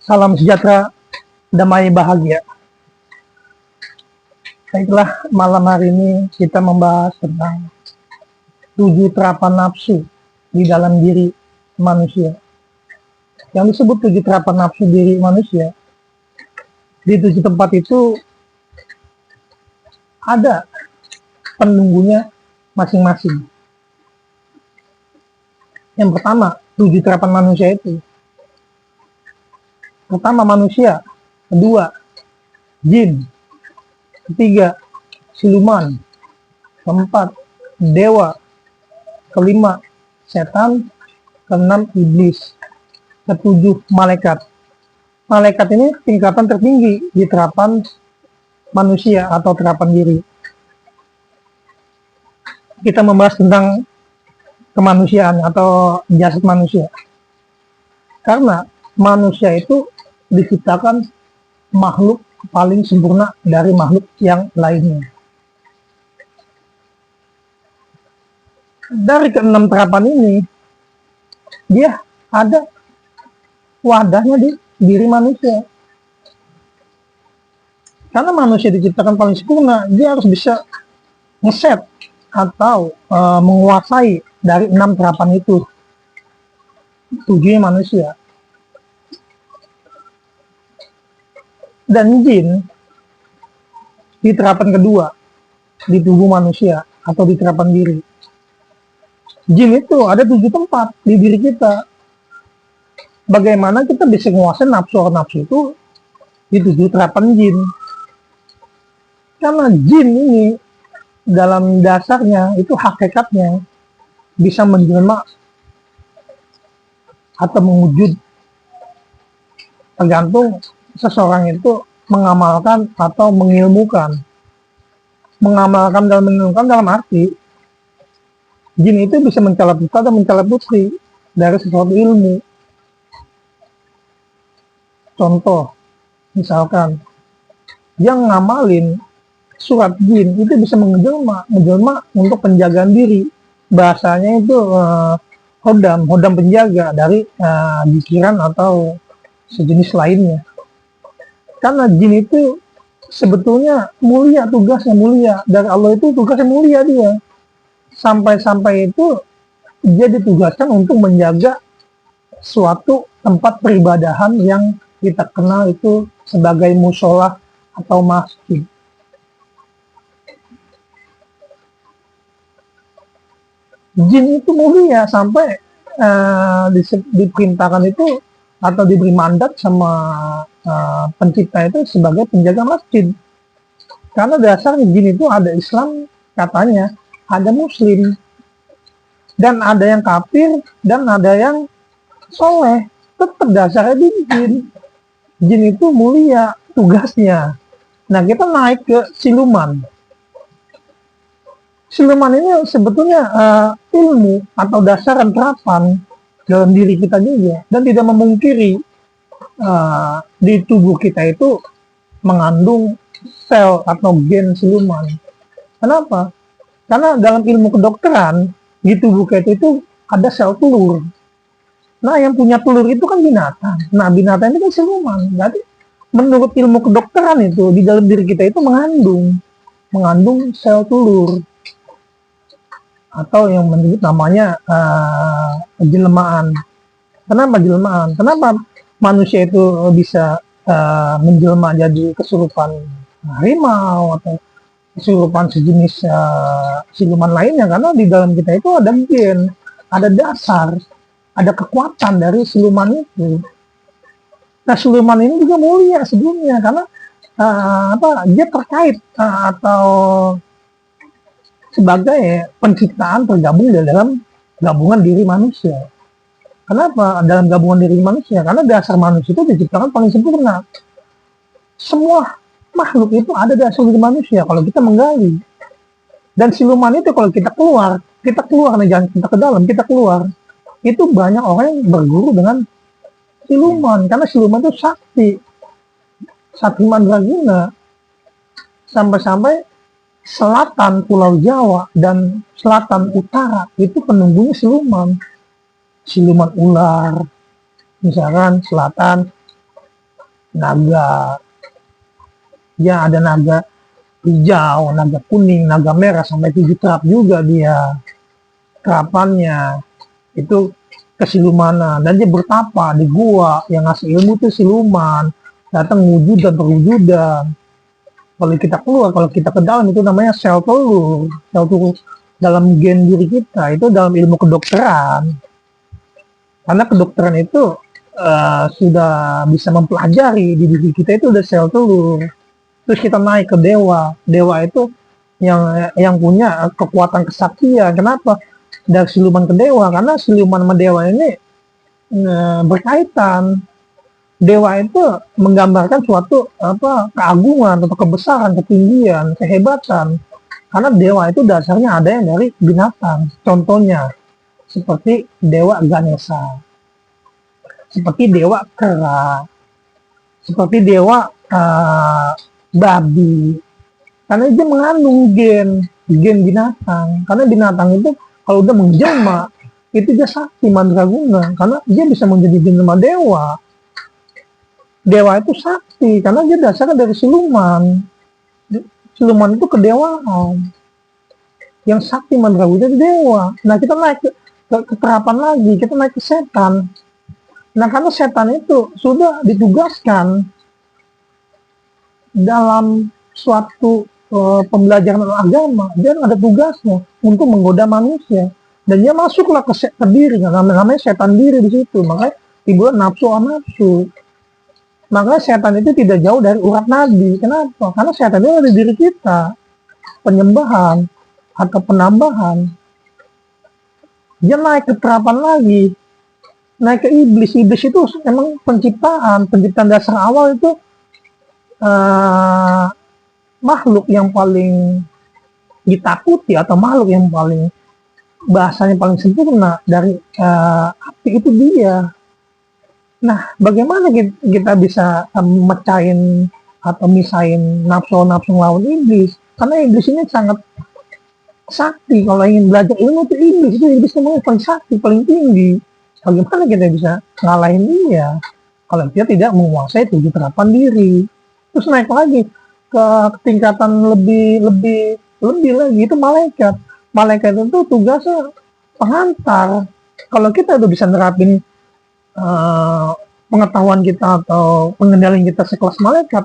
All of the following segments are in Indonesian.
Salam sejahtera, damai bahagia. Baiklah, malam hari ini kita membahas tentang 7 terapan nafsu di dalam diri manusia. Yang disebut 7 terapan nafsu diri manusia, di 7 tempat itu ada penunggunya masing-masing. Yang pertama, 7 terapan manusia itu. Pertama manusia, kedua jin, ketiga siluman, keempat dewa, kelima setan, keenam iblis, ketujuh malaikat. Malaikat ini tingkatan tertinggi di terapan manusia atau terapan diri. Kita membahas tentang kemanusiaan atau jasad manusia. Karena manusia itu diciptakan makhluk paling sempurna dari makhluk yang lainnya. Dari keenam terapan ini, dia ada wadahnya di diri manusia. Karena manusia diciptakan paling sempurna, dia harus bisa ngeset atau menguasai dari 6 terapan itu. 7-nya manusia. Dan jin di terapan kedua di tubuh manusia atau di terapan diri. Jin itu ada 7 tempat di diri kita. Bagaimana kita bisa menguasai nafsu itu di 7 terapan jin? Karena jin ini dalam dasarnya itu hakikatnya bisa menjelma atau mewujud, tergantung seseorang itu mengamalkan atau mengilmukan. Mengamalkan dan mengilmukan dalam arti jin itu bisa mencela putra dan mencela putri dari sesuatu ilmu. Contoh, misalkan yang ngamalin surat jin itu bisa menjelma untuk penjagaan diri. Bahasanya itu hodam penjaga dari pikiran atau sejenis lainnya. Karena jin itu sebetulnya mulia, tugasnya mulia. Dari Allah itu tugasnya mulia dia. Sampai-sampai itu dia ditugaskan untuk menjaga suatu tempat peribadahan yang kita kenal itu sebagai musola atau masjid. Jin itu mulia sampai diperintahkan itu atau diberi mandat sama pencipta itu sebagai penjaga masjid. Karena dasarnya jin itu ada Islam katanya, ada Muslim, dan ada yang kafir dan ada yang soleh. Tetap dasarnya di jin. Jin itu mulia tugasnya. Nah, kita naik ke siluman. Siluman ini sebetulnya ilmu atau dasaran terapan dalam diri kita juga, dan tidak memungkiri di tubuh kita itu mengandung sel atau gen siluman. Kenapa? Karena dalam ilmu kedokteran di tubuh kita itu ada sel telur. Nah, yang punya telur itu kan binatang. Nah, binatang itu kan siluman. Jadi menurut ilmu kedokteran itu di dalam diri kita itu mengandung sel telur, atau yang menyebut namanya jelmaan. Kenapa jelmaan? Kenapa manusia itu bisa menjelma jadi kesurupan harimau atau kesurupan sejenis siluman lainnya? Karena di dalam kita itu ada gen, ada dasar, ada kekuatan dari siluman itu. Nah, siluman ini juga mulia sebelumnya karena dia terkait atau sebagai penciptaan tergabung dalam gabungan diri manusia. Kenapa dalam gabungan diri manusia? Karena dasar manusia itu diciptakan paling sempurna. Semua makhluk itu ada dasar diri manusia kalau kita menggali. Dan siluman itu kalau kita keluar nih, jangan kita ke dalam, kita keluar. Itu banyak orang yang berguru dengan siluman, karena siluman itu sakti mandraguna. Sampai-sampai selatan Pulau Jawa dan selatan utara itu penunggunya siluman ular, misalkan selatan naga, ya ada naga hijau, naga kuning, naga merah, sampai 7 terap juga dia terapannya. Itu kesilumanan, dan dia bertapa di gua. Yang ngasih ilmu itu siluman, datang wujud dan perwujudan. Kalau kita keluar, kalau kita ke dalam, itu namanya sel telur. Sel telur dalam gen diri kita, itu dalam ilmu kedokteran. Karena kedokteran itu sudah bisa mempelajari di diri kita itu udah sel telur. Terus kita naik ke dewa. Dewa itu yang punya kekuatan kesaktian. Kenapa? Dari siluman ke dewa, karena siluman sama dewa ini berkaitan. Dewa itu menggambarkan suatu keagungan atau kebesaran, ketinggian, kehebatan. Karena dewa itu dasarnya ada yang dari binatang. Contohnya seperti dewa Ganesha, seperti dewa kera, seperti dewa babi. Karena dia mengandung gen binatang. Karena binatang itu kalau udah menjelma, itu dia sakti mandraguna, karena dia bisa menjadi jelma dewa. Dewa itu sakti, karena dia dasarnya dari siluman. Siluman itu kedewaan. Yang sakti mandraguna itu dewa. Nah, kita naik ke terapan lagi, kita naik ke setan. Nah, karena setan itu sudah ditugaskan dalam suatu pembelajaran agama, dia ada tugasnya untuk menggoda manusia, dan dia masuklah ke diri, namanya setan diri di situ. Makanya timbul nafsu. Makanya setan itu tidak jauh dari urat nadi. Kenapa? Karena setan itu ada di diri kita. Penyembahan atau penambahan. Dia naik ke terapan lagi, naik ke iblis. Iblis itu emang penciptaan dasar awal itu makhluk yang paling ditakuti, atau makhluk yang paling bahasanya paling sempurna dari api itu dia. Nah, bagaimana kita bisa mecahin atau misahin nafsu lawan iblis? Karena iblis ini sangat sakti. Kalau ingin belajar ilmu itu iblis namanya paling sakti, paling tinggi. Bagaimana kita bisa ngalahin dia kalau dia tidak menguasai 7 terapan diri? Terus naik lagi ke tingkatan lebih lagi, itu malaikat. Malaikat itu tugasnya pengantar. Kalau kita udah bisa nerapin pengetahuan kita atau pengendalian kita sekelas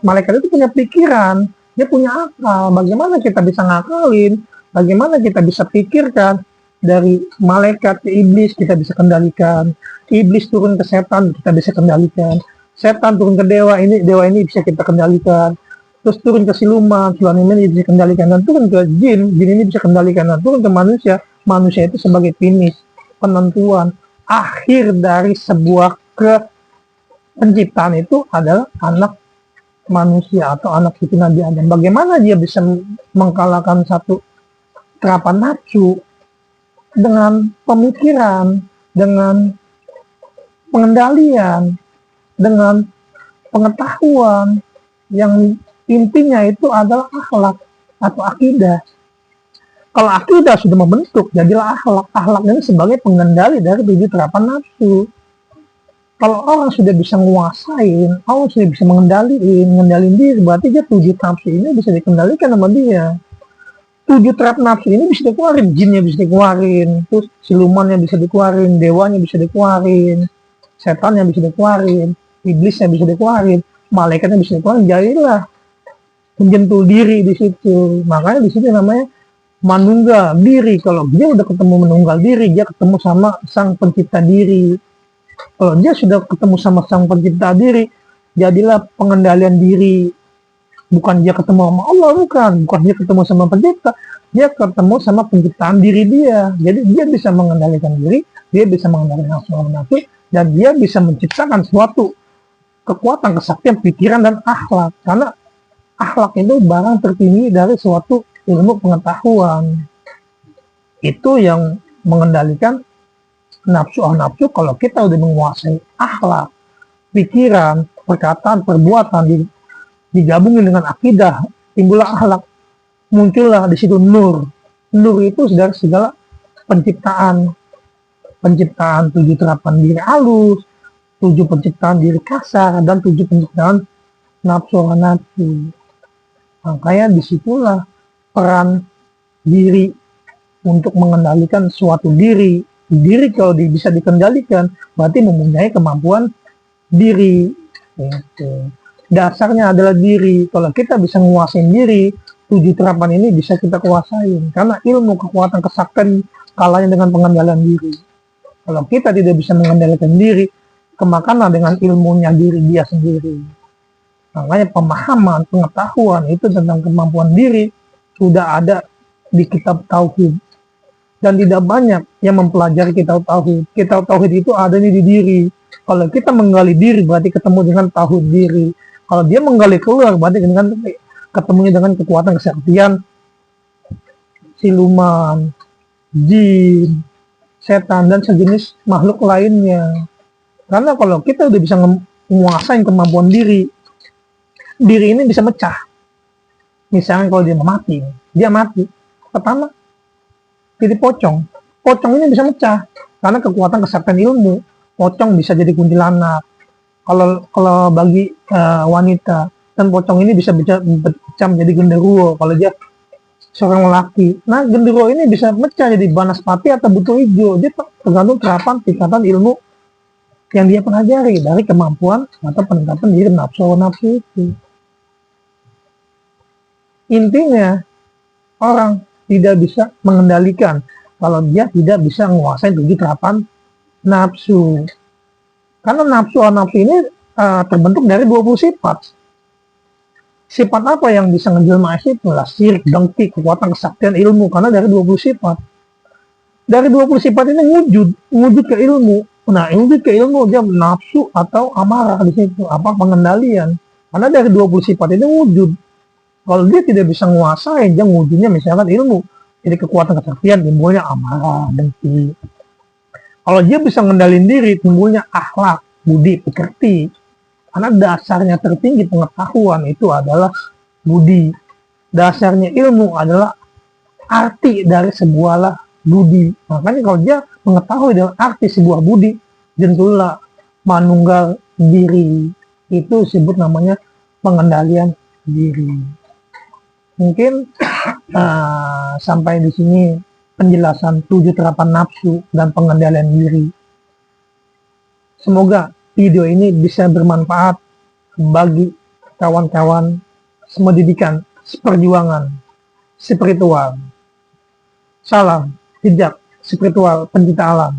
malaikat itu punya pikiran, dia punya akal. Bagaimana kita bisa ngakalin, bagaimana kita bisa pikirkan. Dari malaikat ke iblis kita bisa kendalikan, iblis turun ke setan kita bisa kendalikan, setan turun ke dewa ini bisa kita kendalikan, terus turun ke siluman ini bisa kendalikan, dan turun ke jin ini bisa kendalikan, dan turun ke manusia itu sebagai finish, penentuan akhir dari sebuah penciptaan itu adalah anak manusia atau anak cucu Nabi Adam. Bagaimana dia bisa mengalahkan satu terapan nafsu dengan pemikiran, dengan pengendalian, dengan pengetahuan yang intinya itu adalah akhlak atau akidah. Kalau akidah sudah membentuk, jadilah akhlak. Akhlak ini sebagai pengendali dari 7 terapan nafsu. Kalau orang sudah bisa menguasain, orang sudah bisa mengendalikan diri, berarti dia 7 nafsu ini bisa dikendalikan sama dia. 7 terap nafsu ini bisa dikeluarin, jinnya bisa dikeluarin, terus silumannya bisa dikeluarin, dewanya bisa dikeluarin, setannya bisa dikeluarin, iblisnya bisa dikeluarin, malaikatnya bisa dikeluarin. Jadilah menjentul diri di situ. Makanya di situ namanya manunggal diri. Kalau dia udah ketemu menunggal diri, dia ketemu sama sang pencipta diri. Kalau dia sudah ketemu sama sang pencipta diri, jadilah pengendalian diri. Bukan dia ketemu sama Allah, bukan dia ketemu sama pencipta, dia ketemu sama penciptaan diri dia. Jadi dia bisa mengendalikan diri, dia bisa mengendalikan nafsu, dan dia bisa menciptakan suatu kekuatan, kesaktian, pikiran, dan akhlak. Karena akhlak itu barang tertinggi dari suatu ilmu pengetahuan. Itu yang mengendalikan nafsu kalau kita udah menguasai akhlak, pikiran, perkataan, perbuatan, digabungin dengan akidah, timbullah akhlak, muncullah di situ nur. Nur itu dari segala penciptaan 7 terapan diri halus, 7 penciptaan diri kasar, dan 7 penciptaan nafsu. Makanya disitulah peran diri untuk mengendalikan suatu diri. Diri kalau bisa dikendalikan, berarti mempunyai kemampuan diri. Gitu. Dasarnya adalah diri. Kalau kita bisa menguasai diri, 7 terapan ini bisa kita kuasain. Karena ilmu, kekuatan, kesaktian kalahnya dengan pengendalian diri. Kalau kita tidak bisa mengendalikan diri, kemakanlah dengan ilmunya diri dia sendiri. Makanya pemahaman, pengetahuan itu tentang kemampuan diri sudah ada di kitab Tauhid. Dan tidak banyak yang mempelajari kitab Tauhid. Kitab Tauhid itu ada di diri. Kalau kita menggali diri berarti ketemu dengan tauhid diri. Kalau dia menggali keluar berarti dengan ketemunya dengan kekuatan kesaktian siluman, jin, setan dan sejenis makhluk lainnya. Karena kalau kita udah bisa menguasai kemampuan diri ini bisa mecah. Misalnya kalau dia mati. Pertama, jadi pocong ini bisa mecah karena kekuatan kesaktian ilmu. Pocong bisa jadi kuntilanak kalau bagi wanita, dan pocong ini bisa pecah menjadi genderuwo kalau dia seorang lelaki. Nah, genderuwo ini bisa mecah jadi banaspati atau butuh hijau. Dia tergantung terapan tingkatan ilmu yang dia pelajari dari kemampuan atau peningkatan diri nafsu itu. Intinya orang tidak bisa mengendalikan kalau dia tidak bisa menguasai 7 terapan nafsu. Karena nafsu ini terbentuk dari 20 sifat. Sifat apa yang bisa menjelma itu? Sirik, dengki, kekuatan, kesaktian, ilmu. Karena dari 20 sifat. Dari 20 sifat ini wujud ke ilmu. Nah, wujud ke ilmu dia nafsu atau amarah di situ. Apa pengendalian? Karena dari 20 sifat ini wujud. Kalau dia tidak bisa menguasai, dia wujudnya misalkan ilmu. Jadi kekuatan kesaktian timbulnya amarah, dengki. Kalau dia bisa mengendalikan diri, timbulnya akhlak, budi, pekerti. Karena dasarnya tertinggi pengetahuan itu adalah budi. Dasarnya ilmu adalah arti dari sebuah budi. Makanya kalau dia mengetahui dengan arti sebuah budi, tentulah manunggal diri. Itu disebut namanya pengendalian diri. Mungkin sampai di sini penjelasan 7 terapan nafsu dan pengendalian diri. Semoga video ini bisa bermanfaat bagi kawan-kawan pendidikan, perjuangan spiritual. Salam jejak spiritual pencinta alam.